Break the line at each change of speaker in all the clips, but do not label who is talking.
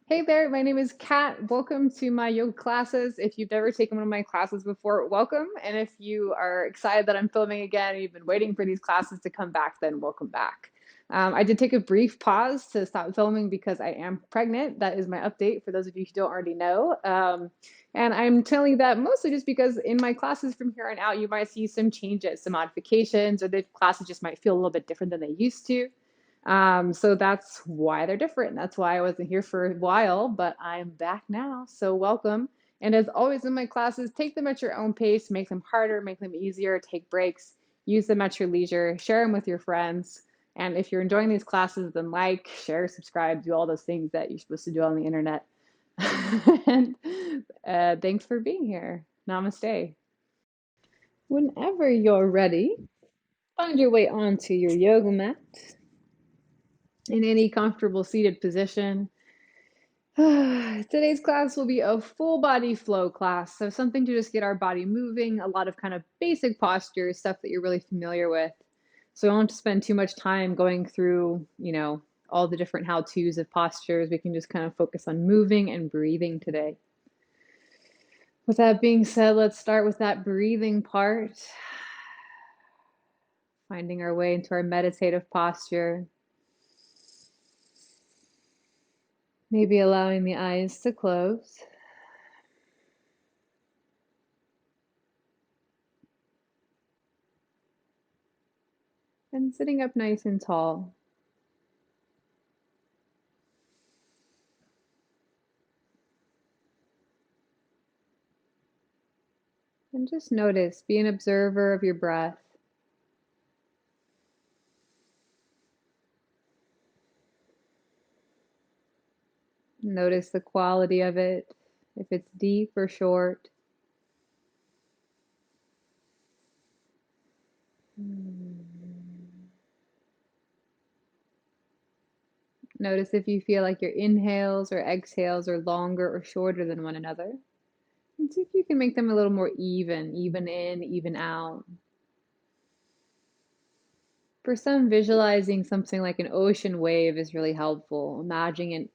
Hey there, my name is Kat. Welcome to my yoga classes. If you've never taken one of my classes before, welcome. And if you are excited that I'm filming again and you've been waiting for these classes to come back, then welcome back. I did take a brief pause to stop filming because I am pregnant. That is my update for those of you who don't already know. And I'm telling you that mostly just because in my classes from here on out, you might see some changes, some modifications, or the classes just might feel a little bit different than they used to. So that's why they're different. That's why I wasn't here for a while, but I'm back now. So welcome. And as always in my classes, take them at your own pace, make them harder, make them easier, take breaks, use them at your leisure, share them with your friends. And if you're enjoying these classes, then like, share, subscribe, do all those things that you're supposed to do on the internet. And thanks for being here. Namaste. Whenever you're ready, find your way onto your yoga mat in any comfortable seated position. Today's class will be a full body flow class, so something to just get our body moving, a lot of kind of basic postures, stuff that you're really familiar with. So I don't have to spend too much time going through, all the different how-tos of postures. We can just kind of focus on moving and breathing today. With that being said, let's start with that breathing part. Finding our way into our meditative posture. Maybe allowing the eyes to close. And sitting up nice and tall. And just notice, be an observer of your breath. Notice the quality of it, if it's deep or short. Notice if you feel like your inhales or exhales are longer or shorter than one another. And see if you can make them a little more even in, even out. For some, visualizing something like an ocean wave is really helpful. Imagining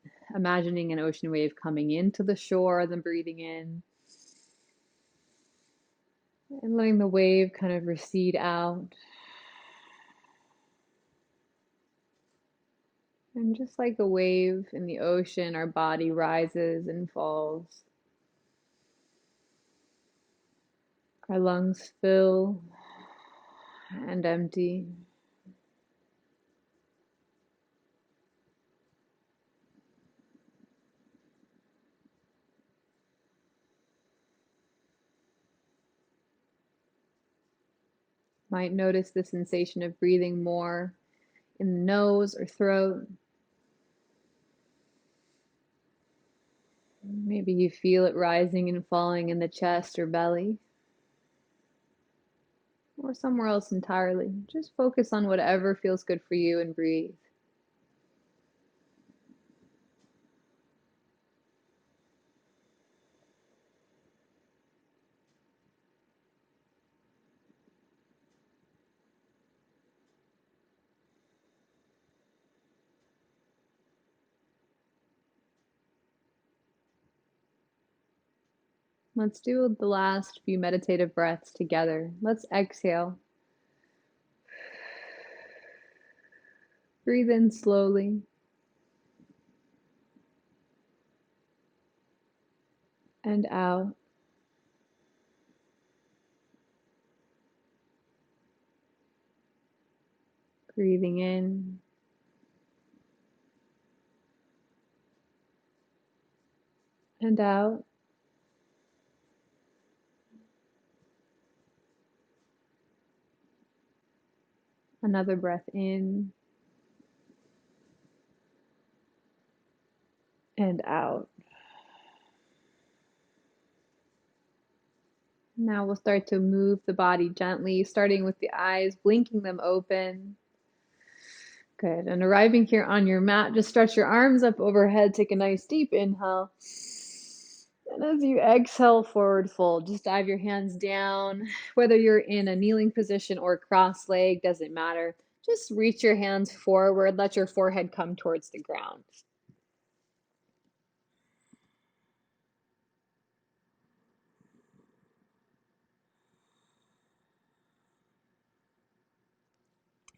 an ocean wave coming into the shore, then breathing in, and letting the wave kind of recede out. And just like a wave in the ocean, our body rises and falls. Our lungs fill and empty. Might notice the sensation of breathing more in the nose or throat. Maybe you feel it rising and falling in the chest or belly, or somewhere else entirely. Just focus on whatever feels good for you and breathe. Let's do the last few meditative breaths together. Let's exhale. Breathe in slowly. And out. Breathing in. And out. Another breath in. And out. Now we'll start to move the body gently, starting with the eyes, blinking them open. Good. And arriving here on your mat, just stretch your arms up overhead. Take a nice deep inhale. And as you exhale, forward fold. Just dive your hands down. Whether you're in a kneeling position or cross leg, doesn't matter. Just reach your hands forward. Let your forehead come towards the ground.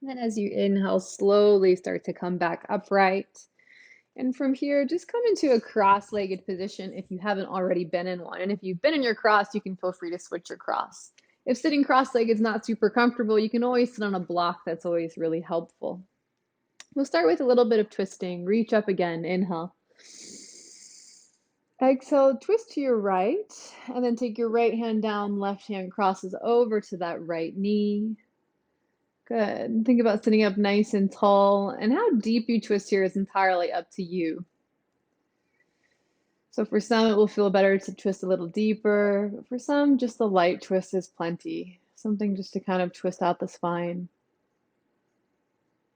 And then as you inhale, slowly start to come back upright. And from here, just come into a cross-legged position if you haven't already been in one. And if you've been in your cross, you can feel free to switch your cross. If sitting cross-legged is not super comfortable, you can always sit on a block. That's always really helpful. We'll start with a little bit of twisting. Reach up again. Inhale. Exhale, twist to your right, and then take your right hand down, left hand crosses over to that right knee. Good. Think about sitting up nice and tall, and how deep you twist here is entirely up to you. So for some, it will feel better to twist a little deeper, but for some, just a light twist is plenty. Something just to kind of twist out the spine.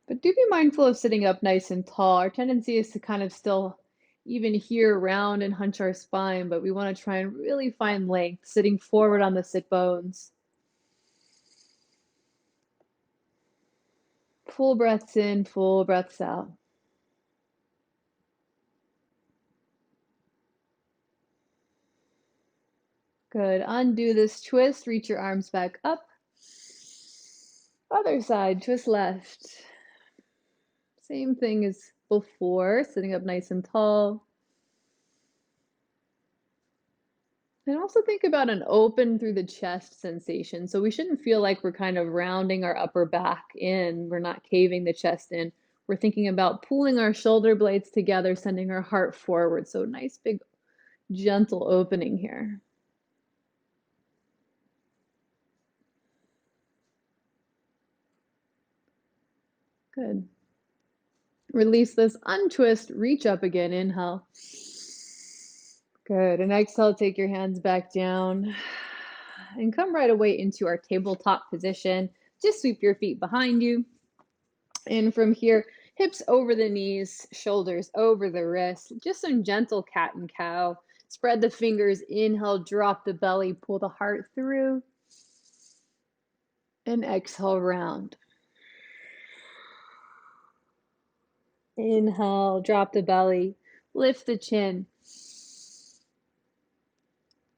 But do be mindful of sitting up nice and tall. Our tendency is to kind of still even here round and hunch our spine, but we want to try and really find length, sitting forward on the sit bones. Full breaths in, full breaths out. Good. Undo this twist, reach your arms back up. Other side, twist left. Same thing as before, sitting up nice and tall. And also think about an open through the chest sensation. So we shouldn't feel like we're kind of rounding our upper back in. We're not caving the chest in. We're thinking about pulling our shoulder blades together, sending our heart forward. So nice, big, gentle opening here. Good. Release this, untwist, reach up again, inhale. Good, and exhale, take your hands back down and come right away into our tabletop position. Just sweep your feet behind you. And from here, hips over the knees, shoulders over the wrists, just some gentle cat and cow. Spread the fingers, inhale, drop the belly, pull the heart through, and exhale, round. Inhale, drop the belly, lift the chin.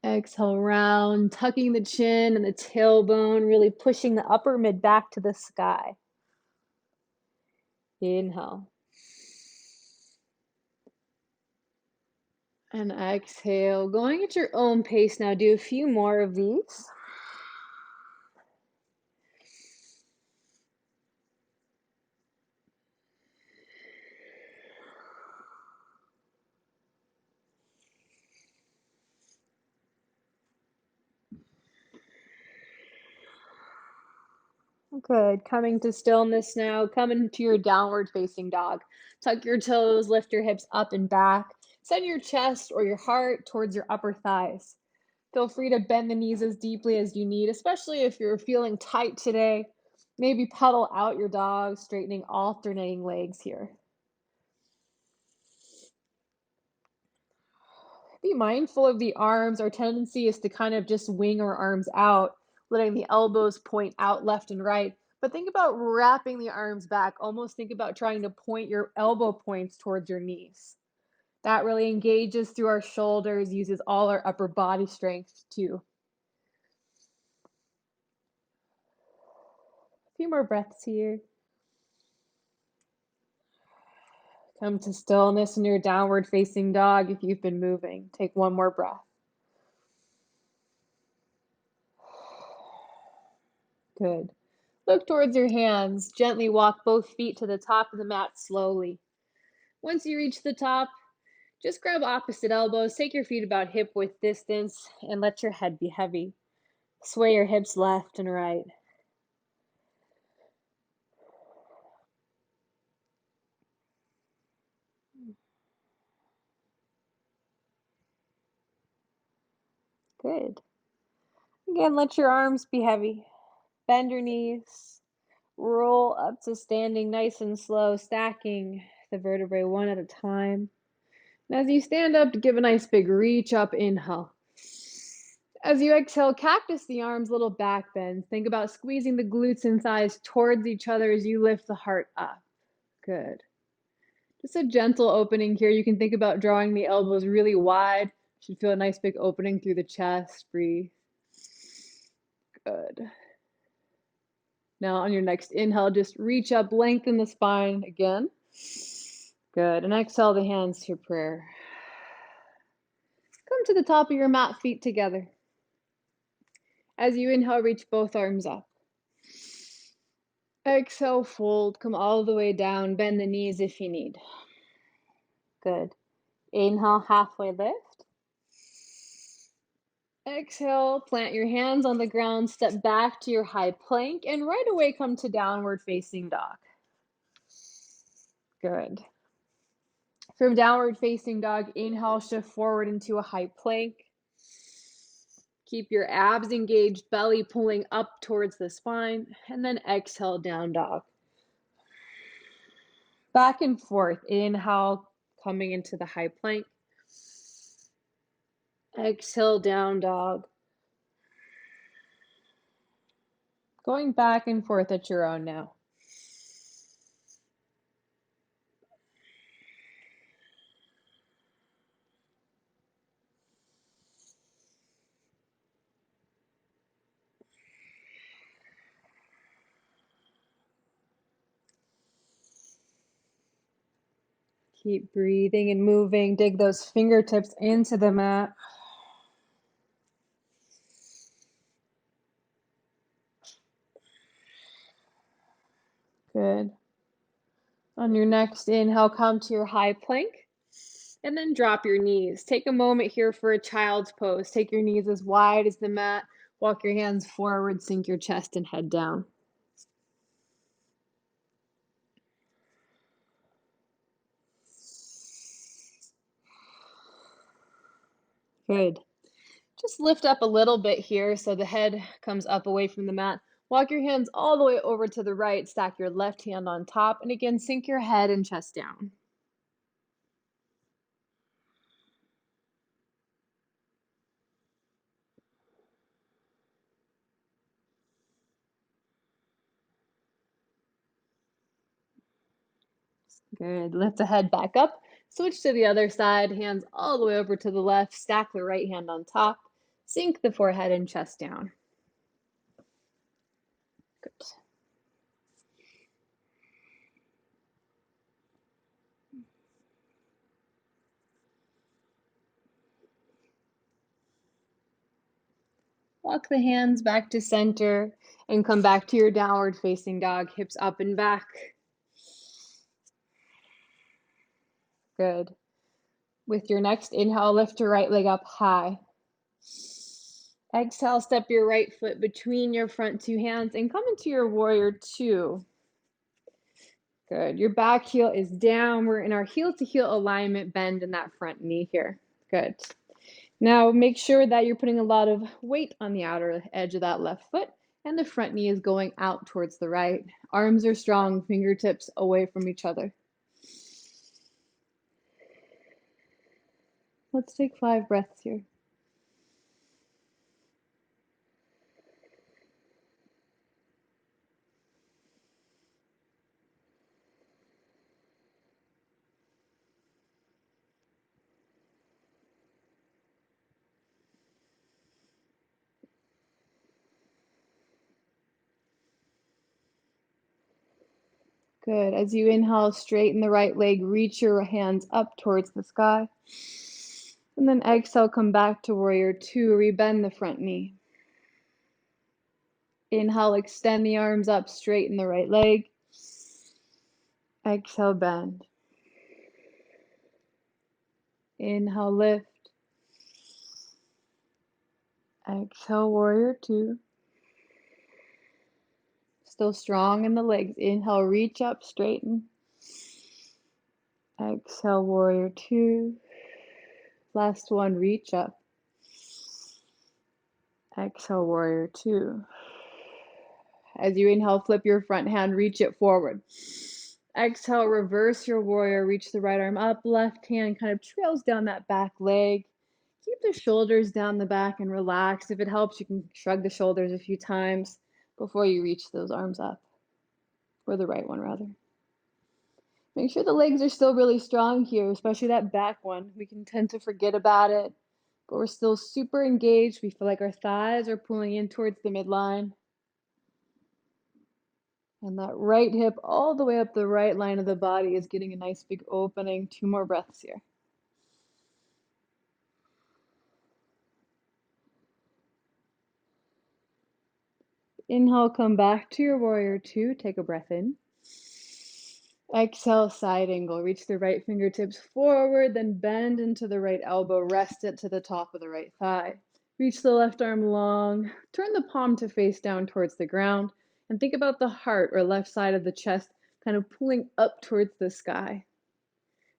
Exhale, round, tucking the chin and the tailbone, really pushing the upper mid back to the sky. Inhale. And exhale. Going at your own pace now. Do a few more of these. Good. Coming to stillness now. Come into your downward facing dog. Tuck your toes, lift your hips up and back. Send your chest or your heart towards your upper thighs. Feel free to bend the knees as deeply as you need, especially if you're feeling tight today. Maybe pedal out your dog, straightening alternating legs here. Be mindful of the arms. Our tendency is to kind of just wing our arms out, letting the elbows point out left and right. But think about wrapping the arms back. Almost think about trying to point your elbow points towards your knees. That really engages through our shoulders, uses all our upper body strength too. A few more breaths here. Come to stillness in your downward facing dog if you've been moving. Take one more breath. Good. Look towards your hands. Gently walk both feet to the top of the mat slowly. Once you reach the top, just grab opposite elbows. Take your feet about hip width distance and let your head be heavy. Sway your hips left and right. Good. Again, let your arms be heavy. Bend your knees. Roll up to standing nice and slow, stacking the vertebrae one at a time. And as you stand up, give a nice big reach up, inhale. As you exhale, cactus the arms, little back bends. Think about squeezing the glutes and thighs towards each other as you lift the heart up. Good. Just a gentle opening here. You can think about drawing the elbows really wide. Should feel a nice big opening through the chest. Breathe. Good. Now on your next inhale, just reach up, lengthen the spine again. Good. And exhale the hands to prayer. Come to the top of your mat, feet together. As you inhale, reach both arms up. Exhale, fold, come all the way down, bend the knees if you need. Good. Inhale, halfway lift. Exhale, plant your hands on the ground, step back to your high plank, and right away come to downward facing dog. Good. From downward facing dog, inhale, shift forward into a high plank. Keep your abs engaged, belly pulling up towards the spine, and then exhale, down dog. Back and forth. Inhale, coming into the high plank. Exhale, down dog. Going back and forth at your own now. Keep breathing and moving. Dig those fingertips into the mat. Good. On your next inhale, come to your high plank and then drop your knees. Take a moment here for a child's pose. Take your knees as wide as the mat. Walk your hands forward, sink your chest and head down. Good. Just lift up a little bit here so the head comes up away from the mat. Walk your hands all the way over to the right. Stack your left hand on top. And again, sink your head and chest down. Good. Lift the head back up. Switch to the other side. Hands all the way over to the left. Stack the right hand on top. Sink the forehead and chest down. Good. Walk the hands back to center and come back to your downward facing dog. Hips up and back. Good. With your next inhale, lift your right leg up high. Exhale, step your right foot between your front two hands and come into your warrior two. Good. Your back heel is down. We're in our heel to heel alignment, bend in that front knee here. Good. Now make sure that you're putting a lot of weight on the outer edge of that left foot and the front knee is going out towards the right. Arms are strong, fingertips away from each other. Let's take 5 breaths here. Good. As you inhale, straighten the right leg, reach your hands up towards the sky. And then exhale, come back to warrior two, rebend the front knee. Inhale, extend the arms up, straighten the right leg. Exhale, bend. Inhale, lift. Exhale, warrior two. Still strong in the legs. Inhale, reach up, straighten. Exhale, warrior two. Last one, reach up. Exhale, warrior two. As you inhale, flip your front hand, reach it forward. Exhale, reverse your warrior, reach the right arm up, left hand kind of trails down that back leg. Keep the shoulders down the back and relax. If it helps, you can shrug the shoulders a few times before you reach those arms up, or the right one rather. Make sure the legs are still really strong here, especially that back one. We can tend to forget about it, but we're still super engaged. We feel like our thighs are pulling in towards the midline. And that right hip all the way up the right line of the body is getting a nice big opening. 2 more breaths here. Inhale, come back to your warrior two. Take a breath in. Exhale, side angle. Reach the right fingertips forward, then bend into the right elbow. Rest it to the top of the right thigh. Reach the left arm long. Turn the palm to face down towards the ground. And think about the heart or left side of the chest kind of pulling up towards the sky.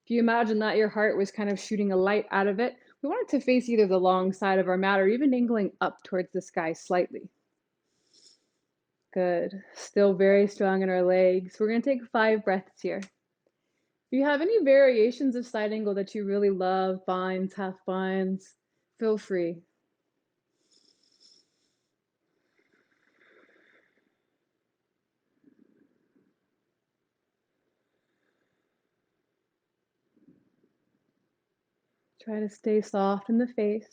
If you imagine that your heart was kind of shooting a light out of it, we want it to face either the long side of our mat or even angling up towards the sky slightly. Good. Still very strong in our legs. We're going to take 5 breaths here. If you have any variations of side angle that you really love, binds, half binds, feel free. Try to stay soft in the face.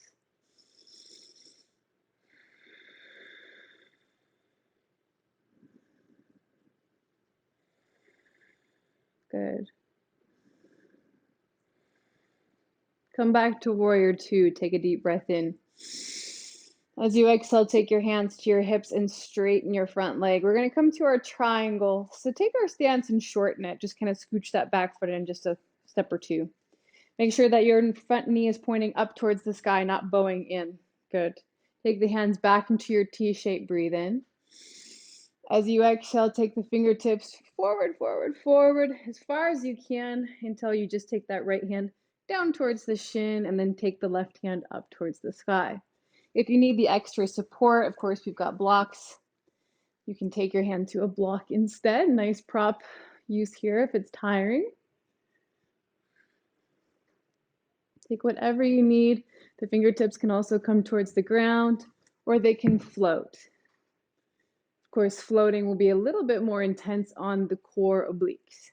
Good. Come back to warrior two. Take a deep breath in. As you exhale, take your hands to your hips and straighten your front leg. We're going to come to our triangle. So take our stance and shorten it. Just kind of scooch that back foot in just a step or two. Make sure that your front knee is pointing up towards the sky, not bowing in. Good. Take the hands back into your T shape. Breathe in. As you exhale, take the fingertips forward, forward, forward as far as you can until you just take that right hand down towards the shin and then take the left hand up towards the sky. If you need the extra support, of course, we've got blocks. You can take your hand to a block instead. Nice prop use here if it's tiring. Take whatever you need. The fingertips can also come towards the ground or they can float. Of course, floating will be a little bit more intense on the core obliques.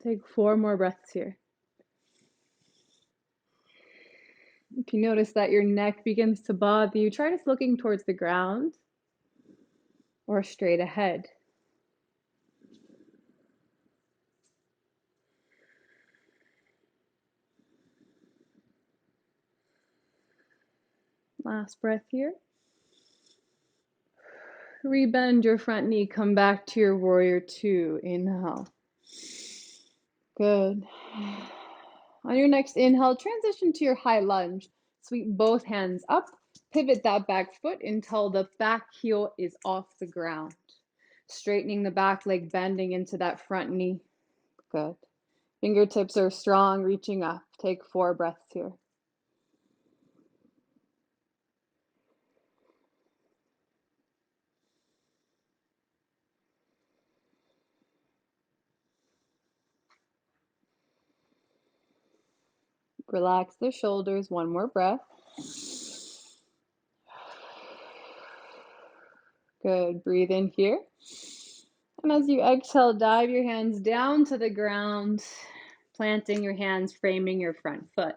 Take 4 more breaths here. If you notice that your neck begins to bother you, try just looking towards the ground or straight ahead. Last breath here. Rebend your front knee, come back to your warrior two. Inhale. Good. On your next inhale, transition to your high lunge. Sweep both hands up. Pivot that back foot until the back heel is off the ground. Straightening the back leg, bending into that front knee. Good. Fingertips are strong, reaching up. Take 4 breaths here. Relax the shoulders. 1 more breath. Good. Breathe in here. And as you exhale, dive your hands down to the ground, planting your hands, framing your front foot.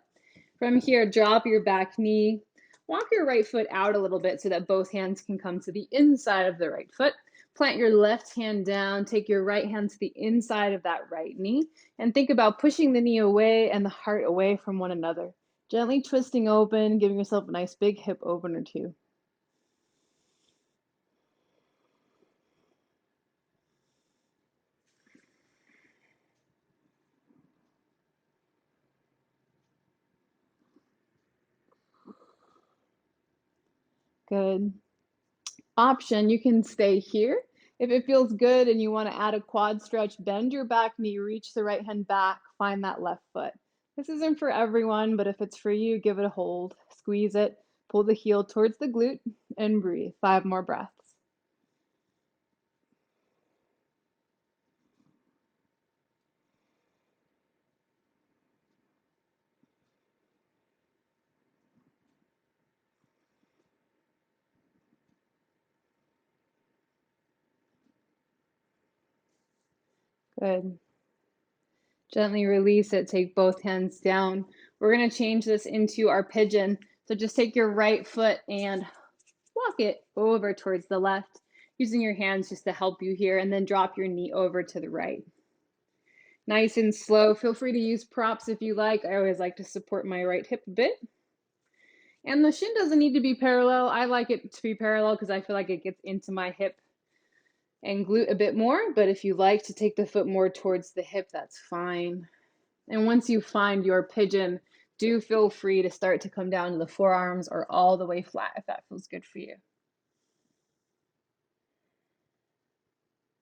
From here, drop your back knee. Walk your right foot out a little bit so that both hands can come to the inside of the right foot. Plant your left hand down. Take your right hand to the inside of that right knee. And think about pushing the knee away and the heart away from one another. Gently twisting open, giving yourself a nice big hip opener too. Good. Option, you can stay here. If it feels good and you want to add a quad stretch, bend your back knee, reach the right hand back, find that left foot. This isn't for everyone, but if it's for you, give it a hold. Squeeze it, pull the heel towards the glute, and breathe. 5 more breaths. Good. Gently release it. Take both hands down. We're going to change this into our pigeon. So just take your right foot and walk it over towards the left. using your hands just to help you here, and then drop your knee over to the right. Nice and slow. Feel free to use props if you like. I always like to support my right hip a bit. And the shin doesn't need to be parallel. I like it to be parallel because I feel like it gets into my hip and glute a bit more. But if you like to take the foot more towards the hip, that's fine. And once you find your pigeon, do feel free to start to come down to the forearms or all the way flat if that feels good for you.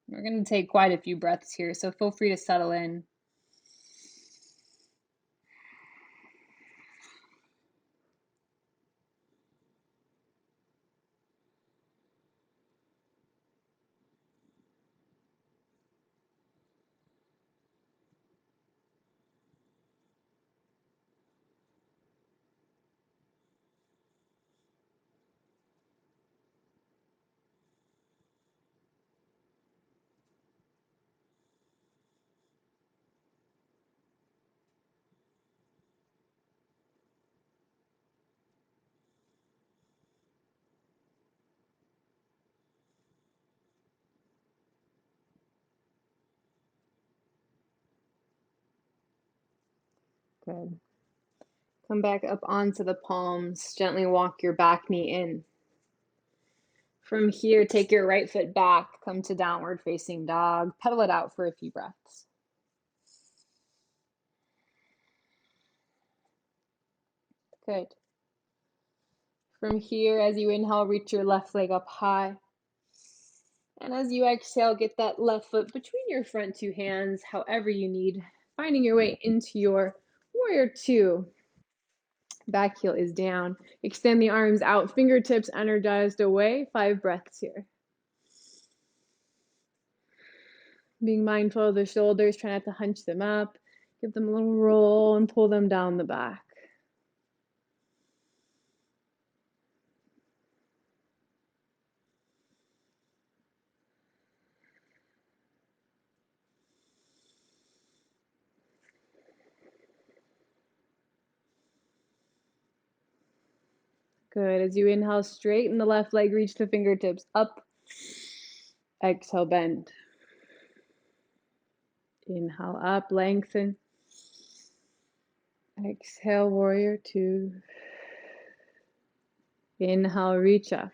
We're going to take quite a few breaths here, so feel free to settle in. Good. Come back up onto the palms. Gently walk your back knee in. From here, take your right foot back. Come to downward facing dog. Pedal it out for a few breaths. Good. From here, as you inhale, reach your left leg up high. And as you exhale, get that left foot between your front two hands, however you need, finding your way into your warrior two. Back heel is down. Extend the arms out, fingertips energized away. 5 breaths here. Being mindful of the shoulders, try not to hunch them up. Give them a little roll and pull them down the back. Good. As you inhale, straighten the left leg, reach the fingertips up. Exhale, bend. Inhale up, lengthen. Exhale, warrior two. Inhale, reach up.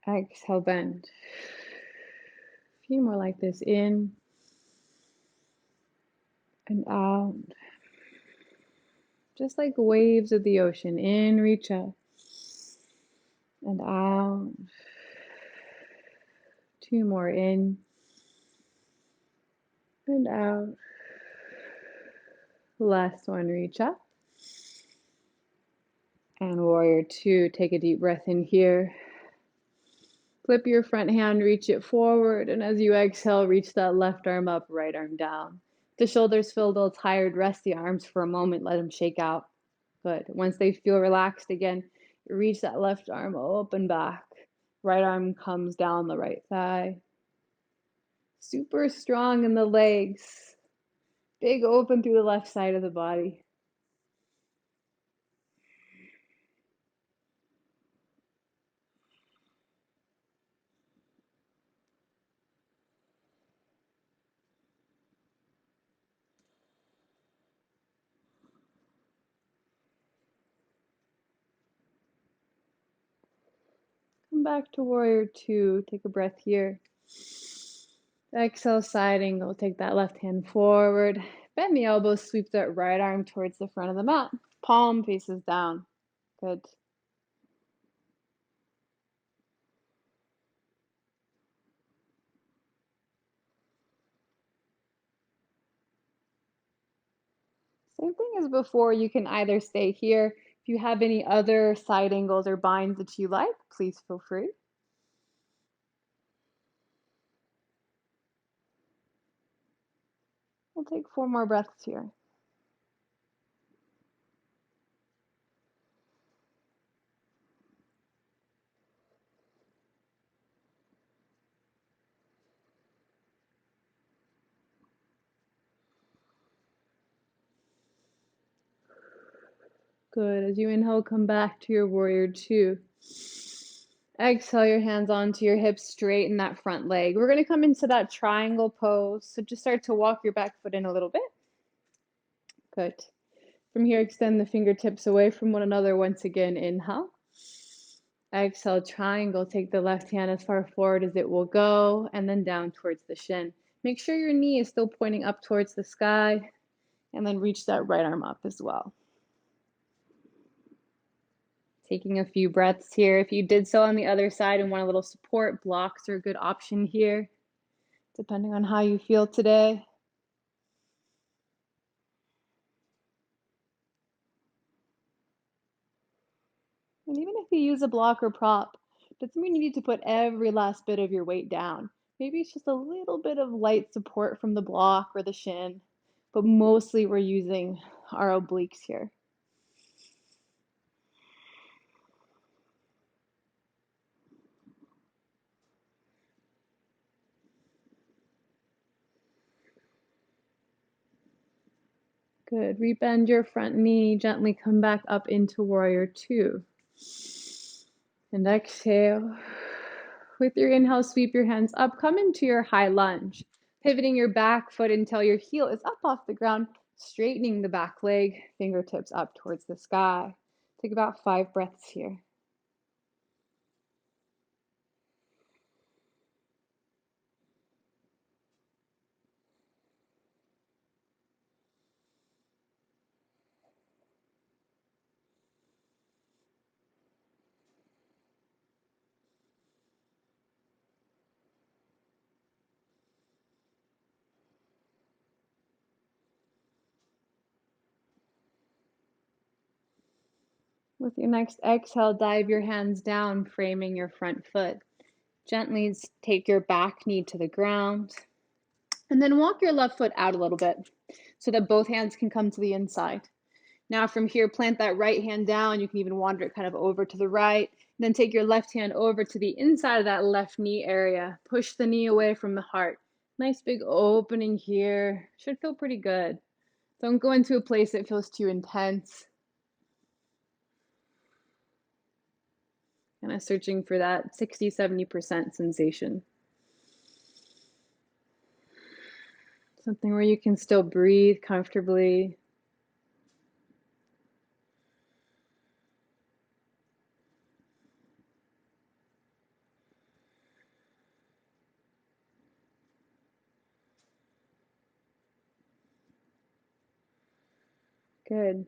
Exhale, bend. A few more like this. In and out. Just like waves of the ocean. In, reach up. And out. 2 more. In and out. Last one, reach up. And warrior two, take a deep breath in here. Flip your front hand, reach it forward. And as you exhale, reach that left arm up, right arm down. If the shoulders feel a little tired, rest the arms for a moment, let them shake out. Good. Once they feel relaxed again, reach that left arm up and back. Right arm comes down the right thigh. Super strong in the legs. Big open through the left side of the body. Come back to warrior two. Take a breath here. Exhale, side angle. Take that left hand forward. Bend the elbows, sweep that right arm towards the front of the mat. Palm faces down. Good. Same thing as before. You can either stay here. If you have any other side angles or binds that you like, please feel free. We'll take 4 more breaths here. Good. As you inhale, come back to your warrior two. Exhale your hands onto your hips, straighten that front leg. We're going to come into that triangle pose. So just start to walk your back foot in a little bit. Good. From here, extend the fingertips away from one another. Once again, inhale. Exhale, triangle. Take the left hand as far forward as it will go, and then down towards the shin. Make sure your knee is still pointing up towards the sky, and then reach that right arm up as well. Taking a few breaths here. If you did so on the other side and want a little support, blocks are a good option here, depending on how you feel today. And even if you use a block or prop, doesn't mean you need to put every last bit of your weight down. Maybe it's just a little bit of light support from the block or the shin, but mostly we're using our obliques here. Good. Rebend your front knee, gently come back up into warrior two. And exhale. With your inhale, sweep your hands up, come into your high lunge, pivoting your back foot until your heel is up off the ground, straightening the back leg, fingertips up towards the sky. Take about 5 breaths here. With your next exhale, dive your hands down, framing your front foot. Gently take your back knee to the ground, and then walk your left foot out a little bit so that both hands can come to the inside. Now from here, plant that right hand down. You can even wander it kind of over to the right. And then take your left hand over to the inside of that left knee area. Push the knee away from the heart. Nice big opening here. Should feel pretty good. Don't go into a place that feels too intense. Kind of searching for that 60, 70% sensation. Something where you can still breathe comfortably. Good.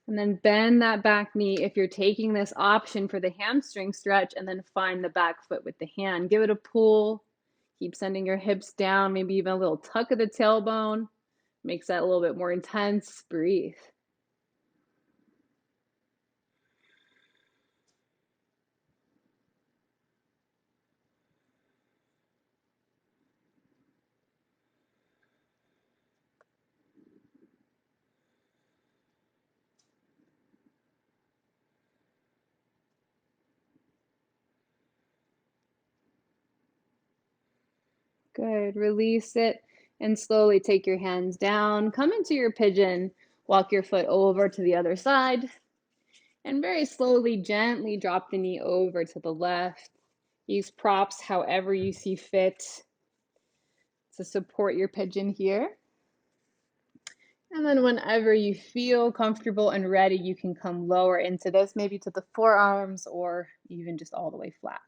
And then bend that back knee if you're taking this option for the hamstring stretch, and then find the back foot with the hand. Give it a pull. Keep sending your hips down, maybe even a little tuck of the tailbone. Makes that a little bit more intense. Breathe. Good. Release it and slowly take your hands down. Come into your pigeon. Walk your foot over to the other side. And very slowly, gently drop the knee over to the left. Use props however you see fit to support your pigeon here. And then whenever you feel comfortable and ready, you can come lower into this, maybe to the forearms or even just all the way flat.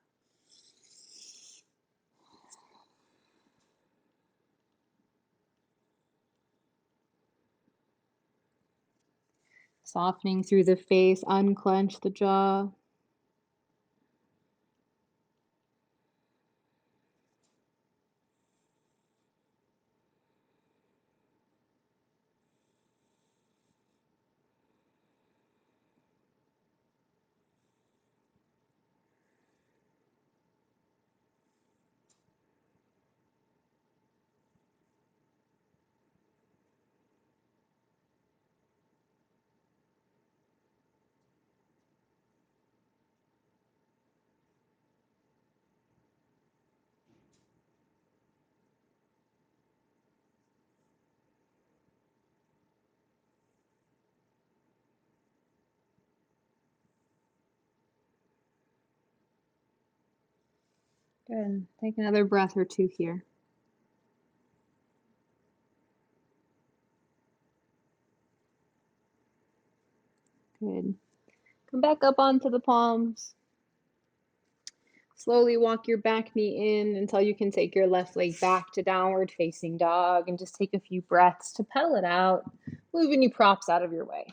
Softening through the face, unclench the jaw. Good. Take another breath or two here. Good. Come back up onto the palms. Slowly walk your back knee in until you can take your left leg back to downward facing dog and just take a few breaths to pedal it out, move any props out of your way.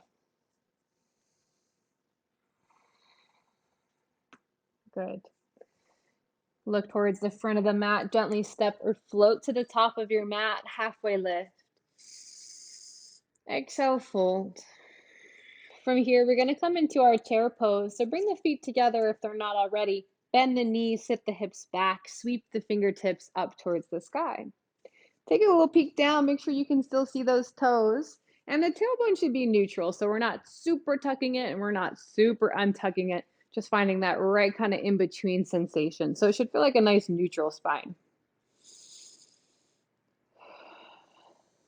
Good. Look towards the front of the mat, gently step or float to the top of your mat, halfway lift. Exhale, fold. From here, we're going to come into our chair pose. So bring the feet together if they're not already. Bend the knees, sit the hips back, sweep the fingertips up towards the sky. Take a little peek down, make sure you can still see those toes. And the tailbone should be neutral, so we're not super tucking it and we're not super untucking it. Just finding that right kind of in-between sensation. So it should feel like a nice neutral spine.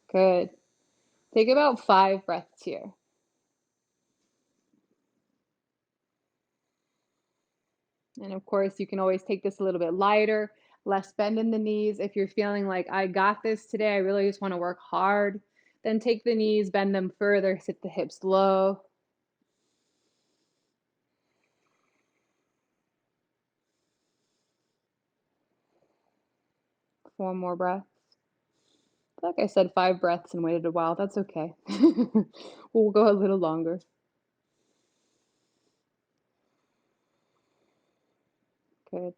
Good. Take about 5 breaths here. And of course, you can always take this a little bit lighter, less bend in the knees. If you're feeling like, I got this today, I really just want to work hard, then take the knees, bend them further, sit the hips low. Four more breaths. Like I said, 5 breaths and waited a while. That's okay. We'll go a little longer. Good.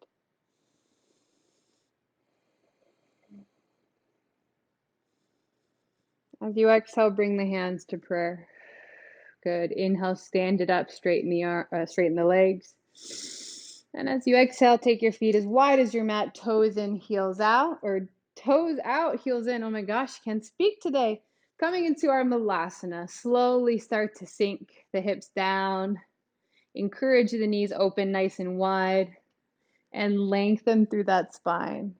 As you exhale, bring the hands to prayer. Good. Inhale, stand it up, straighten the legs. And as you exhale, take your feet as wide as your mat, toes in, heels out, or toes out, heels in. Oh my gosh, can't speak today. Coming into our Malasana, slowly start to sink the hips down. Encourage the knees open nice and wide and lengthen through that spine.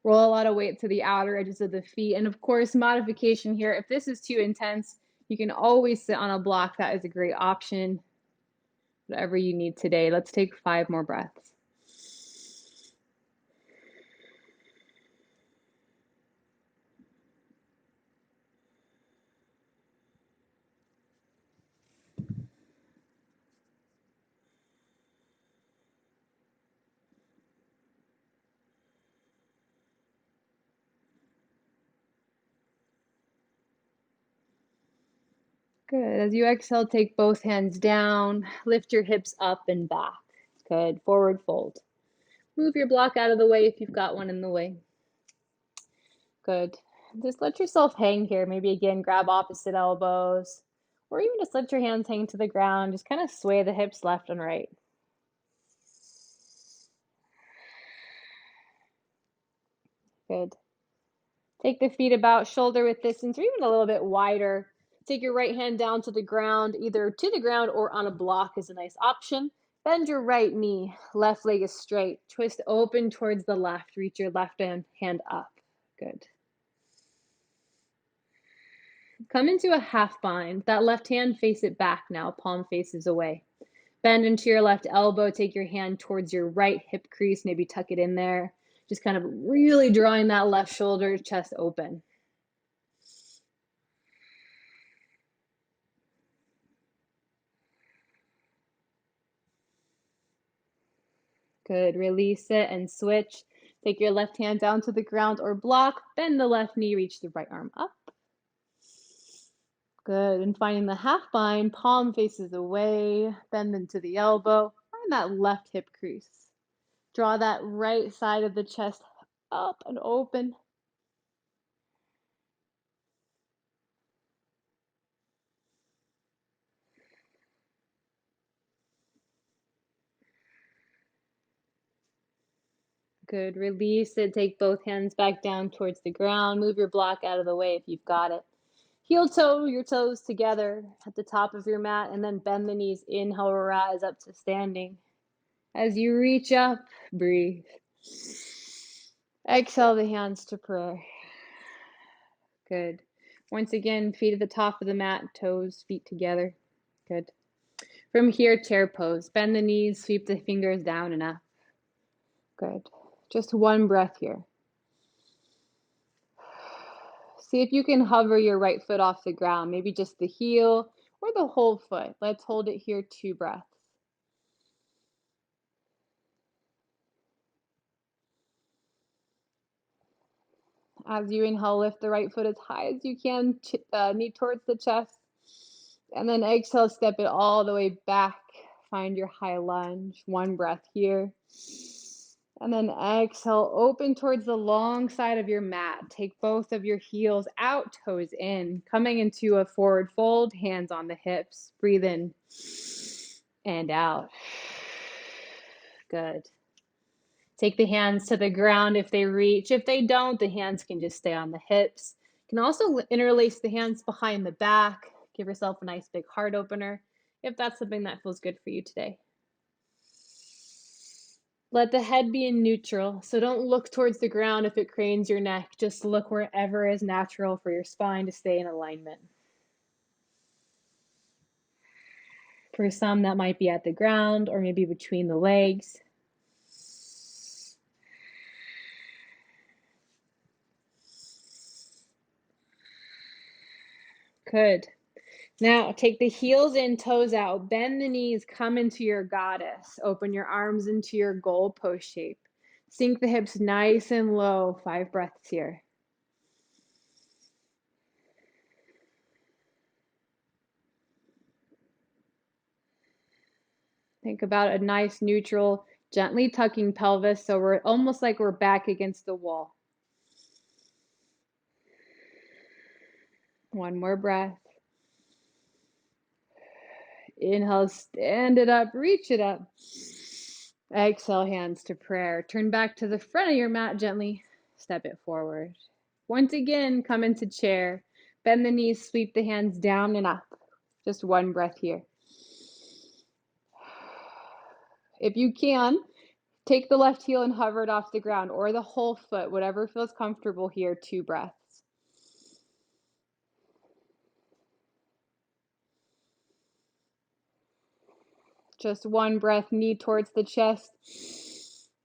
Roll a lot of weight to the outer edges of the feet. And of course, modification here. If this is too intense, you can always sit on a block. That is a great option. Whatever you need today. Let's take 5 more breaths. Good. As you exhale, take both hands down. Lift your hips up and back. Good. Forward fold. Move your block out of the way if you've got one in the way. Good. Just let yourself hang here. Maybe again, grab opposite elbows, or even just let your hands hang to the ground. Just kind of sway the hips left and right. Good. Take the feet about shoulder width distance or even a little bit wider. Take your right hand down to the ground, either to the ground or on a block is a nice option. Bend your right knee, left leg is straight. Twist open towards the left. Reach your left hand up. Good. Come into a half bind. That left hand, face it back now. Palm faces away. Bend into your left elbow. Take your hand towards your right hip crease. Maybe tuck it in there. Just kind of really drawing that left shoulder, chest open. Good. Release it and switch. Take your left hand down to the ground or block. Bend the left knee, reach the right arm up. Good. And finding the half bind, palm faces away, bend into the elbow. Find that left hip crease. Draw that right side of the chest up and open. Good. Release it. Take both hands back down towards the ground. Move your block out of the way if you've got it. Heel toe your toes together at the top of your mat and then bend the knees. Inhale, rise up to standing. As you reach up, breathe. Exhale the hands to prayer. Good. Once again, feet at the top of the mat, toes, feet together. Good. From here, chair pose. Bend the knees, sweep the fingers down and up. Good. Just one breath here. See if you can hover your right foot off the ground, maybe just the heel or the whole foot. Let's hold it here 2 breaths. As you inhale, lift the right foot as high as you can, knee towards the chest. And then exhale, step it all the way back. Find your high lunge. One breath here. And then exhale, open towards the long side of your mat. Take both of your heels out, toes in. Coming into a forward fold, hands on the hips. Breathe in and out. Good. Take the hands to the ground if they reach. If they don't, the hands can just stay on the hips. You can also interlace the hands behind the back. Give yourself a nice big heart opener if that's something that feels good for you today. Let the head be in neutral, so don't look towards the ground if it cranes your neck. Just look wherever is natural for your spine to stay in alignment. For some, that might be at the ground or maybe between the legs. Good. Now take the heels in, toes out, bend the knees, come into your goddess. Open your arms into your goalpost shape. Sink the hips nice and low. 5 breaths here. Think about a nice neutral, gently tucking pelvis so we're almost like we're back against the wall. One more breath. Inhale, stand it up, reach it up. Exhale, hands to prayer. Turn back to the front of your mat gently. Step it forward. Once again, come into chair. Bend the knees, sweep the hands down and up. Just one breath here. If you can, take the left heel and hover it off the ground or the whole foot, whatever feels comfortable here. 2 breaths. Just one breath, knee towards the chest.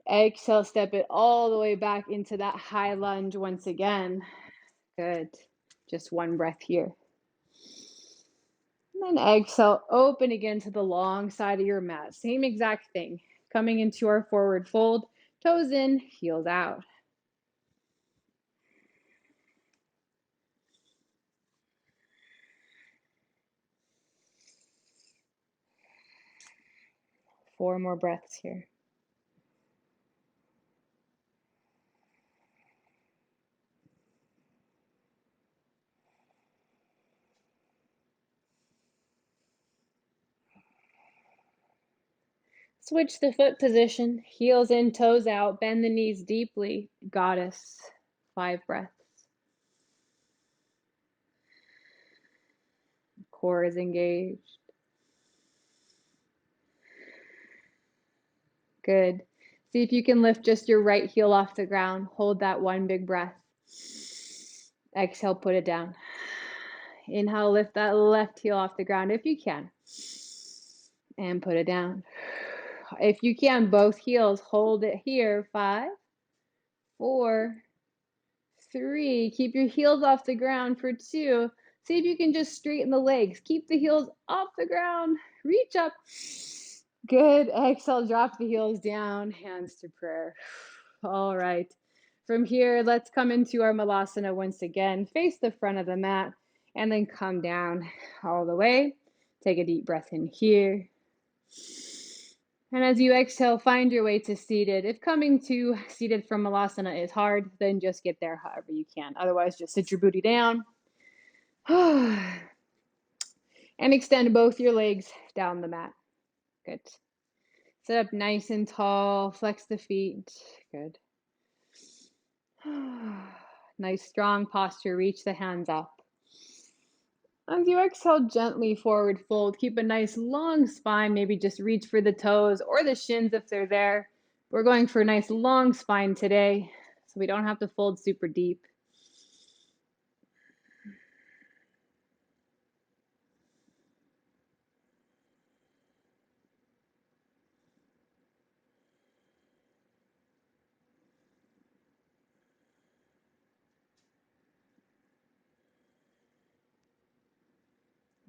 Exhale, step it all the way back into that high lunge once again. Good. Just one breath here. And then exhale, open again to the long side of your mat. Same exact thing. Coming into our forward fold, toes in, heels out. Four more breaths here. Switch the foot position, heels in, toes out, bend the knees deeply, goddess. 5 breaths. Core is engaged. Good. See if you can lift just your right heel off the ground. Hold that one big breath. Exhale, put it down. Inhale, lift that left heel off the ground if you can. And put it down. If you can, both heels, hold it here. 5, 4, 3. Keep your heels off the ground for 2. See if you can just straighten the legs. Keep the heels off the ground. Reach up. Good. Exhale, drop the heels down, hands to prayer. All right. From here, let's come into our malasana once again. Face the front of the mat and then come down all the way. Take a deep breath in here. And as you exhale, find your way to seated. If coming to seated from malasana is hard, then just get there however you can. Otherwise, just sit your booty down. And extend both your legs down the mat. Good. Sit up nice and tall. Flex the feet. Good. Nice strong posture. Reach the hands up. As you exhale, gently forward fold. Keep a nice long spine. Maybe just reach for the toes or the shins if they're there. We're going for a nice long spine today, so we don't have to fold super deep.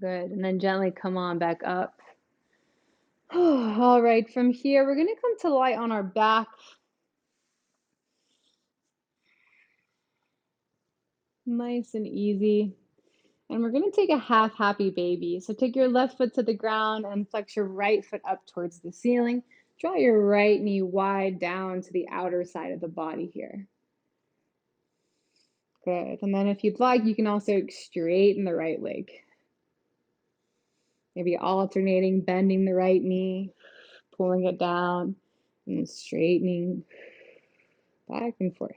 Good. And then gently come on back up. All right, from here, we're going to come to lie on our back, nice and easy. And we're going to take a half happy baby. So take your left foot to the ground and flex your right foot up towards the ceiling. Draw your right knee wide down to the outer side of the body here. Good. And then if you'd like, you can also straighten the right leg. Maybe alternating, bending the right knee, pulling it down, and straightening back and forth.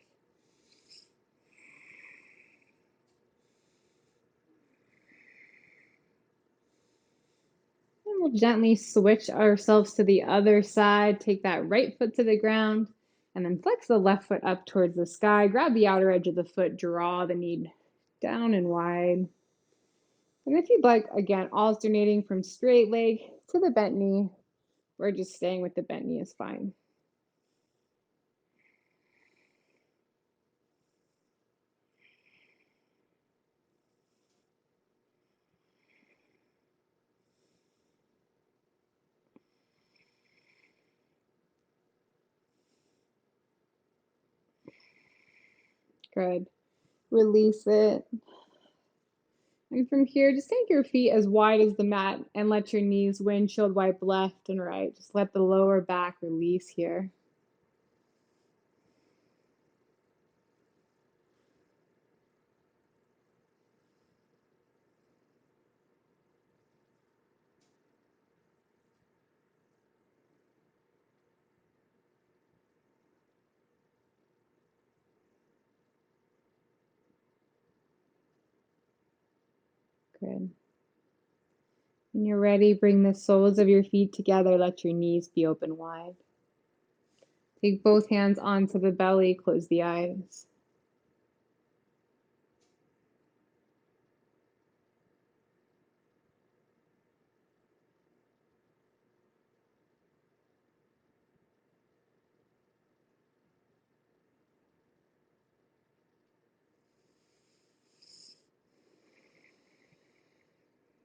And we'll gently switch ourselves to the other side. Take that right foot to the ground, and then flex the left foot up towards the sky. Grab the outer edge of the foot, draw the knee down and wide. And if you'd like, again, alternating from straight leg to the bent knee, or just staying with the bent knee is fine. Good. Release it. And from here, just take your feet as wide as the mat and let your knees windshield wipe left and right. Just let the lower back release here. Good. When you're ready, bring the soles of your feet together. Let your knees be open wide. Take both hands onto the belly. Close the eyes.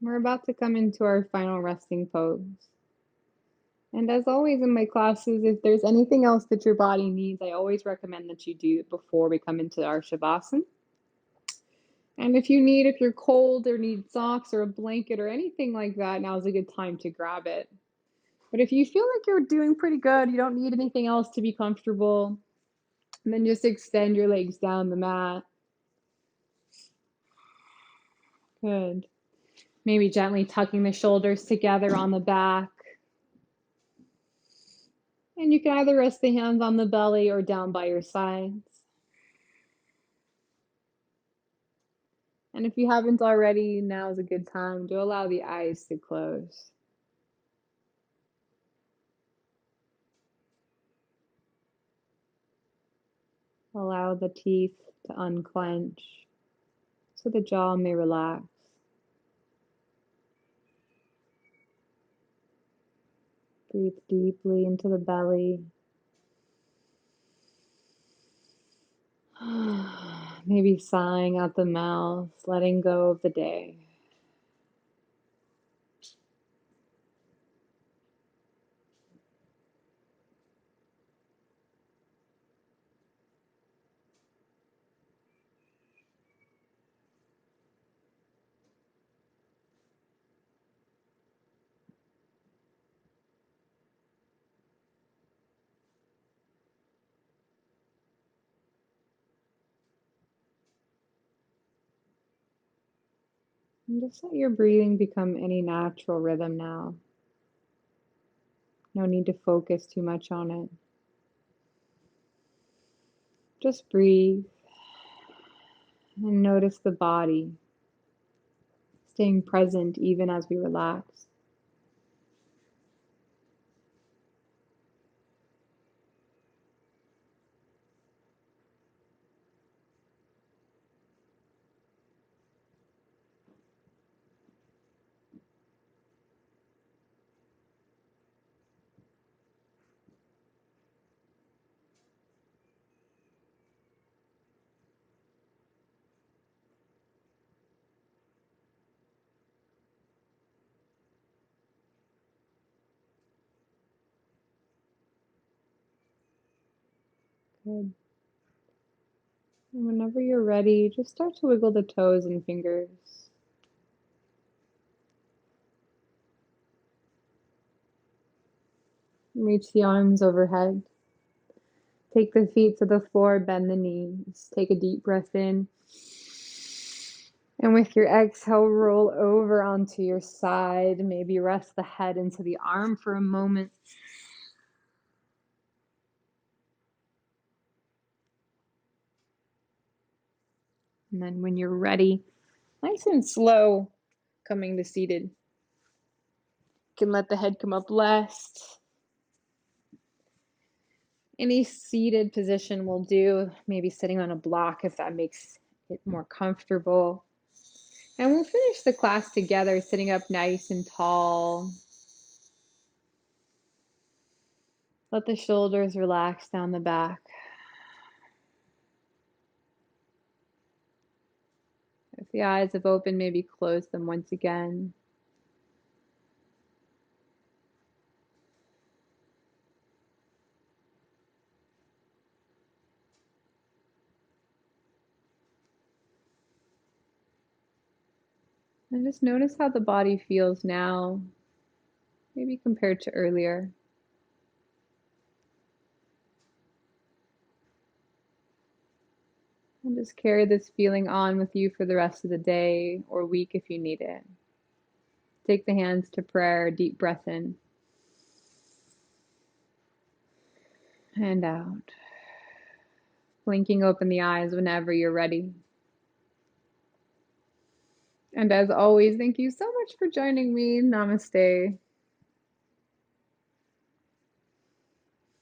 We're about to come into our final resting pose. And as always in my classes, if there's anything else that your body needs, I always recommend that you do it before we come into our Shavasana. And if you're cold or need socks or a blanket or anything like that, now's a good time to grab it. But if you feel like you're doing pretty good, you don't need anything else to be comfortable, and then just extend your legs down the mat. Good. Maybe gently tucking the shoulders together on the back. And you can either rest the hands on the belly or down by your sides. And if you haven't already, now is a good time to allow the eyes to close. Allow the teeth to unclench so the jaw may relax. Breathe deeply into the belly. Maybe sighing out the mouth, letting go of the day. And just let your breathing become any natural rhythm now. No need to focus too much on it. Just breathe and notice the body, staying present even as we relax. Good. And whenever you're ready, just start to wiggle the toes and fingers. Reach the arms overhead. Take the feet to the floor, bend the knees. Take a deep breath in. And with your exhale, roll over onto your side. Maybe rest the head into the arm for a moment. And then when you're ready, nice and slow, coming to seated. You can let the head come up less. Any seated position will do, maybe sitting on a block if that makes it more comfortable. And we'll finish the class together, sitting up nice and tall. Let the shoulders relax down the back. If the eyes have opened, maybe close them once again. And just notice how the body feels now, maybe compared to earlier. And just carry this feeling on with you for the rest of the day or week if you need it. Take the hands to prayer, deep breath in and out. Blinking open the eyes whenever you're ready. And as always, thank you so much for joining me. Namaste.